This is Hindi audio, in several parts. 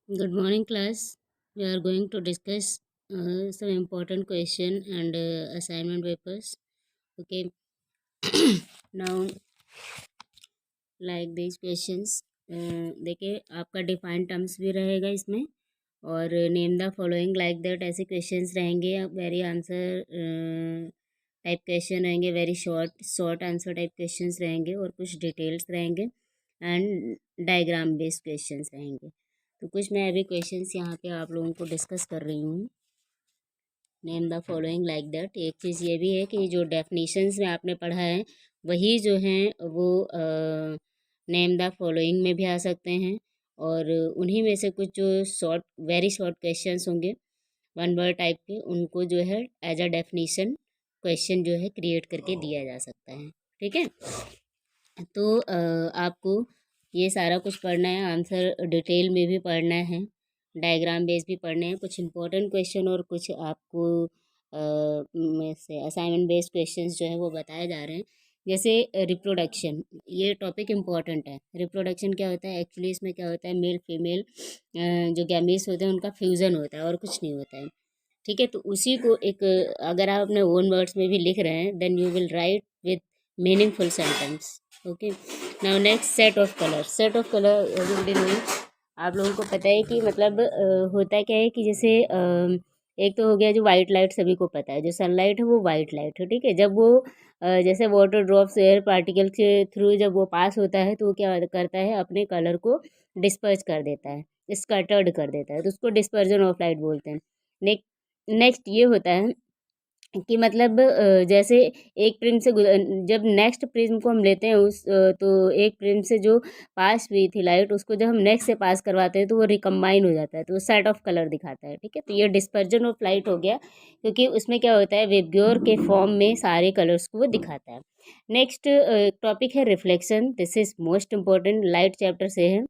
Good morning, class. We are going to discuss some important question and assignment papers. Okay. Now, like these questions, देखिए आपका डिफाइंड टर्म्स भी रहेगा इसमें और name the following like that ऐसे क्वेश्चंस रहेंगे। वेरी आंसर टाइप क्वेश्चन रहेंगे, very short short answer type questions रहेंगे और कुछ डिटेल्स रहेंगे एंड डायग्राम बेस्ड क्वेश्चंस रहेंगे। तो कुछ मैं अभी क्वेश्चंस यहाँ पे आप लोगों को डिस्कस कर रही हूँ। Name the following like that. एक चीज़ ये भी है कि जो डेफिनेशंस में आपने पढ़ा है वही जो हैं वो नेम द फॉलोइंग में भी आ सकते हैं और उन्हीं में से कुछ जो शॉर्ट वेरी शॉर्ट क्वेश्चंस होंगे वन वर्ड टाइप के, उनको जो है एज अ डेफिनेशन क्वेश्चन जो है क्रिएट करके दिया जा सकता है। ठीक है। तो आपको ये सारा कुछ पढ़ना है, आंसर डिटेल में भी पढ़ना है, डायग्राम बेस भी पढ़ने हैं, कुछ इंपॉर्टेंट क्वेश्चन और कुछ आपको में से असाइनमेंट बेस्ड क्वेश्चंस जो है वो बताए जा रहे हैं। जैसे रिप्रोडक्शन, ये टॉपिक इम्पॉर्टेंट है। रिप्रोडक्शन क्या होता है एक्चुअली, इसमें क्या होता है मेल फीमेल जो गैमीट्स होते हैं उनका फ्यूज़न होता है और कुछ नहीं होता है। ठीक है। तो उसी को एक अगर आप अपने ओन वर्ड्स में भी लिख रहे हैं then you will write with meaningful sentence. Okay. Now next, set of colour. Set of colour everybody knowing, आप लोगों को पता है कि मतलब होता क्या है कि जैसे एक तो हो गया जो वाइट लाइट, सभी को पता है जो सनलाइट है वो वाइट लाइट है। ठीक है। जब वो जैसे वाटर ड्रॉप्स एयर पार्टिकल के थ्रू जब वो पास होता है तो वो क्या करता है, अपने कलर को डिस्पर्स कर देता है, स्कैटर्ड कर देता है, तो उसको डिस्पर्जन ऑफ लाइट बोलते हैं। नेक्स्ट ये होता है कि मतलब जैसे एक प्रिज्म से जब नेक्स्ट प्रिज्म को हम लेते हैं तो एक प्रिज्म से जो पास हुई थी लाइट उसको जब हम नेक्स्ट से पास करवाते हैं तो वो रिकम्बाइन हो जाता है, तो वो सेट ऑफ कलर दिखाता है। ठीक है। तो ये डिस्पर्जन ऑफ लाइट हो गया, क्योंकि उसमें क्या होता है वेबग्योर के फॉर्म में सारे कलर्स को वो दिखाता है। नेक्स्ट टॉपिक है reflection. This is most important, light chapter से है।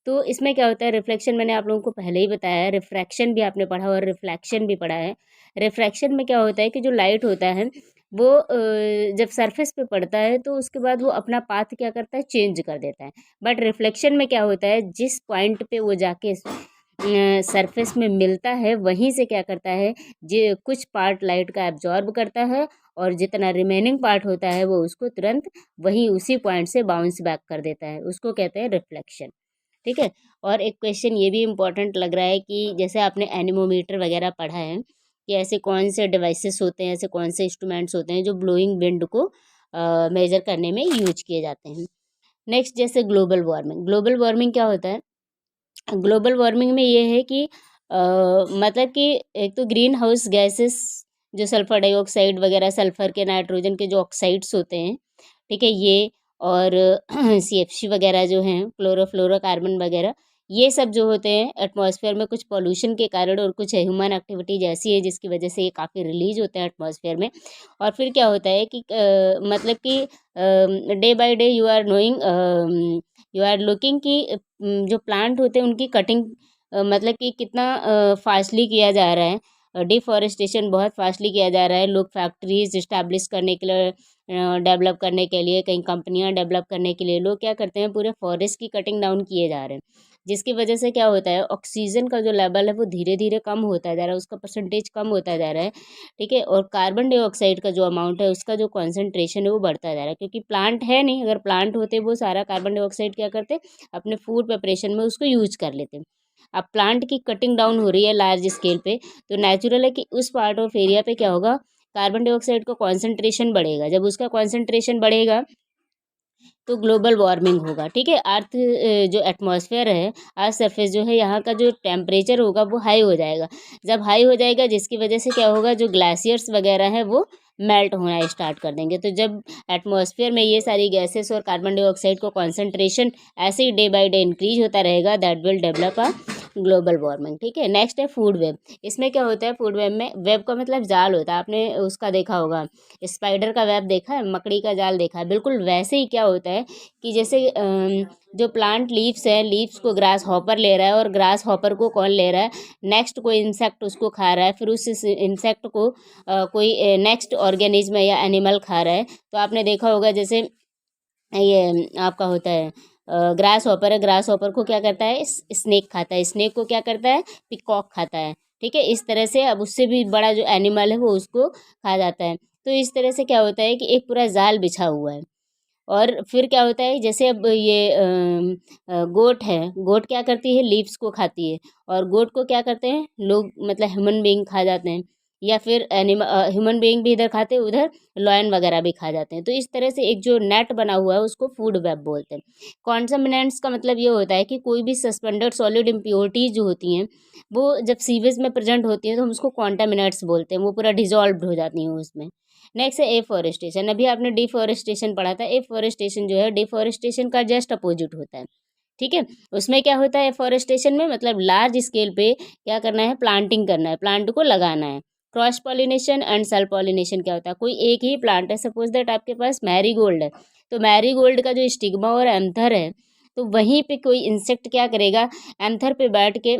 तो इसमें क्या होता है, रिफ्लेक्शन मैंने आप लोगों को पहले ही बताया है, रिफ्रैक्शन भी आपने पढ़ा और रिफ्लेक्शन भी पढ़ा है। रिफ्रैक्शन में क्या होता है कि जो लाइट होता है वो जब सरफेस पे पड़ता है तो उसके बाद वो अपना पाथ क्या करता है, चेंज कर देता है। बट रिफ्लेक्शन में क्या होता है, जिस पॉइंट पे वो जाके सरफेस में मिलता है वहीं से क्या करता है, जो कुछ पार्ट लाइट का एब्जॉर्ब करता है और जितना रिमेनिंग पार्ट होता है वो उसको तुरंत वहीं उसी पॉइंट से बाउंस बैक कर देता है, उसको कहते हैं रिफ्लेक्शन। ठीक है। और एक क्वेश्चन ये भी इम्पोर्टेंट लग रहा है कि जैसे आपने एनीमोमीटर वगैरह पढ़ा है कि ऐसे कौन से डिवाइसेस होते हैं, ऐसे कौन से इंस्ट्रूमेंट्स होते हैं जो ब्लोइंग विंड को मेजर करने में यूज किए जाते हैं। नेक्स्ट, जैसे ग्लोबल वार्मिंग। ग्लोबल वार्मिंग क्या होता है, ग्लोबल वार्मिंग में ये है कि मतलब कि एक तो ग्रीन हाउस गैसेस जो सल्फर डाइऑक्साइड वगैरह, सल्फर के, नाइट्रोजन के जो ऑक्साइड्स होते हैं, ठीक है, ये और CFC वगैरह जो हैं, क्लोरोफ्लोरोकार्बन वगैरह, ये सब जो होते हैं एटमॉस्फेयर में कुछ पॉल्यूशन के कारण और कुछ ह्यूमन एक्टिविटी जैसी है जिसकी वजह से ये काफ़ी रिलीज होते हैं एटमॉस्फेयर में। और फिर क्या होता है कि मतलब कि day by day you are looking कि जो प्लांट होते हैं उनकी कटिंग मतलब कि कितना फास्टली किया जा रहा है, डिफॉरेस्टेशन बहुत फास्टली किया जा रहा है। लोग फैक्ट्रीज इस्टेब्लिश करने के लिए, डेवलप करने के लिए, कहीं कंपनियां डेवलप करने के लिए लोग क्या करते हैं, पूरे फॉरेस्ट की कटिंग डाउन किए जा रहे हैं, जिसकी वजह से क्या होता है, ऑक्सीजन का जो लेवल है वो धीरे धीरे कम होता जा रहा है, उसका परसेंटेज कम होता जा रहा है। ठीक है। और कार्बन डाइऑक्साइड का जो अमाउंट है उसका जो कॉन्सेंट्रेशन है वो बढ़ता जा रहा है, क्योंकि प्लांट है नहीं। अगर प्लांट होते वो सारा कार्बन डाइऑक्साइड क्या करते, अपने फूड प्रिपरेशन में उसको यूज कर लेते। अब प्लांट की कटिंग डाउन हो रही है लार्ज स्केल पे, तो नेचुरल है कि उस पार्ट ऑफ एरिया पे क्या होगा, कार्बन डाइऑक्साइड का कॉन्सेंट्रेशन बढ़ेगा। जब उसका कॉन्सेंट्रेशन बढ़ेगा तो ग्लोबल वार्मिंग होगा। ठीक है। अर्थ जो एटमॉस्फेयर है, अर्थ सरफेस जो है, यहाँ का जो टेम्परेचर होगा वो हाई हो जाएगा। जब हाई हो जाएगा जिसकी वजह से क्या होगा, जो ग्लेशियर्स वगैरह है वो मेल्ट होना स्टार्ट कर देंगे। तो जब एटमॉस्फेयर में ये सारी गैसेस और कार्बन डाइऑक्साइड को कॉन्सेंट्रेशन ऐसे ही डे बाय डे इंक्रीज होता रहेगा, that will develop a global warming. ठीक है। नेक्स्ट है फूड वेब। इसमें क्या होता है, फूड वेब में, वेब का मतलब जाल होता है, आपने उसका देखा होगा, स्पाइडर का वेब देखा है, मकड़ी का जाल देखा है, बिल्कुल वैसे ही क्या होता है कि जैसे जो प्लांट लीव्स है, लीव्स को ग्रास हॉपर ले रहा है और ग्रास हॉपर को कौन ले रहा है, नेक्स्ट कोई इंसेक्ट उसको खा रहा है, फिर उस इंसेक्ट को कोई नेक्स्ट ऑर्गेनिज्म या एनिमल खा रहा है। तो आपने देखा होगा जैसे ये आपका होता है ग्रास हॉपर है, ग्रास हॉपर को क्या करता है, स्नेक खाता है, स्नेक को क्या करता है, पिकॉक खाता है। ठीक है, इस तरह से अब उससे भी बड़ा जो एनिमल है वो उसको खा जाता है। तो इस तरह से क्या होता है कि एक पूरा जाल बिछा हुआ है। और फिर क्या होता है, जैसे अब ये गोट है, गोट क्या करती है, लीव्स को खाती है। और गोट को क्या करते हैं लोग, मतलब ह्यूमन बीइंग खा जाते हैं, या फिर एनिमल ह्यूमन बीइंग भी इधर खाते हैं, उधर लॉयन वगैरह भी खा जाते हैं। तो इस तरह से एक जो नेट बना हुआ है उसको फूड वेब बोलते हैं। कॉन्टामिनेंट्स का मतलब ये होता है कि कोई भी सस्पेंडेड सॉलिड इम्प्योरिटीज जो होती हैं वो जब सीवेज में प्रेजेंट होती हैं तो हम उसको कॉन्टामिनेंट्स बोलते हैं, वो पूरा डिजॉल्व हो जाती हैं उसमें। नेक्स्ट है एफॉरेस्टेशन। अभी आपने डिफॉरेस्टेशन पढ़ा था। एफॉरेस्टेशन जो है डिफॉरेस्टेशन का जस्ट अपोजिट होता है। ठीक है, उसमें क्या होता है एफॉरेस्टेशन में, मतलब लार्ज स्केल पे क्या करना है, प्लांटिंग करना है, प्लांट को लगाना है। Cross pollination and self pollination क्या होता है, कोई एक ही प्लांट है, सपोज दैट आपके पास मैरीगोल्ड है, तो मैरीगोल्ड का जो स्टिग्मा और एंथर है, तो वहीं पे कोई इंसेक्ट क्या करेगा, एंथर पे बैठ के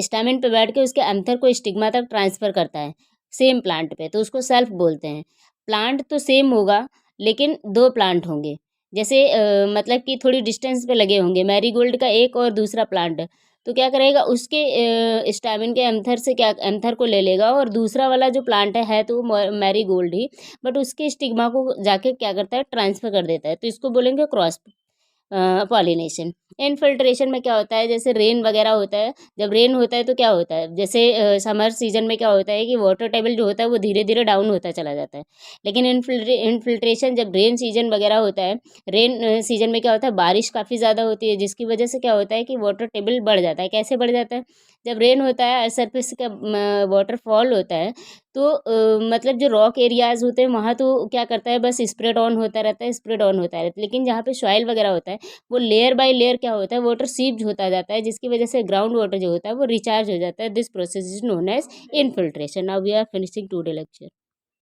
स्टैमेन पे बैठ के उसके एंथर को स्टिग्मा तक ट्रांसफ़र करता है सेम प्लांट पे, तो उसको सेल्फ बोलते हैं। प्लांट तो सेम होगा लेकिन दो प्लांट होंगे, जैसे मतलब कि थोड़ी डिस्टेंस पे लगे होंगे, मैरीगोल्ड का एक और दूसरा प्लांट, तो क्या करेगा उसके स्टैमेन के एंथर से क्या, एंथर को ले लेगा, और दूसरा वाला जो प्लांट है तो वो मैरीगोल्ड ही, बट उसके स्टिग्मा को जाके क्या करता है, ट्रांसफ़र कर देता है, तो इसको बोलेंगे क्रॉस पॉलिनेशन। इनफिल्ट्रेशन में क्या होता है, जैसे रेन वगैरह होता है, जब रेन होता है तो क्या होता है, जैसे समर सीजन में क्या होता है कि वाटर टेबल जो होता है वो धीरे धीरे डाउन होता चला जाता है। लेकिन इनफिल्ट्रेशन जब रेन सीजन वगैरह होता है, रेन सीजन में क्या होता है, बारिश काफ़ी ज़्यादा होती है, जिसकी वजह से क्या होता है कि वाटर टेबल बढ़ जाता है। कैसे बढ़ जाता है, जब रेन होता है सरफेस का वाटर फॉल होता है, तो मतलब जो रॉक एरियाज़ होते हैं वहाँ तो क्या करता है, बस स्प्रेड ऑन होता रहता है, स्प्रेड ऑन होता रहता है। लेकिन जहाँ पे सॉइल वगैरह होता है वो लेयर बाय लेयर क्या होता है, वाटर सीप्ड होता जाता है, जिसकी वजह से ग्राउंड वाटर जो होता है वो रिचार्ज हो जाता है। This process is known as infiltration. Now we are finishing today lecture.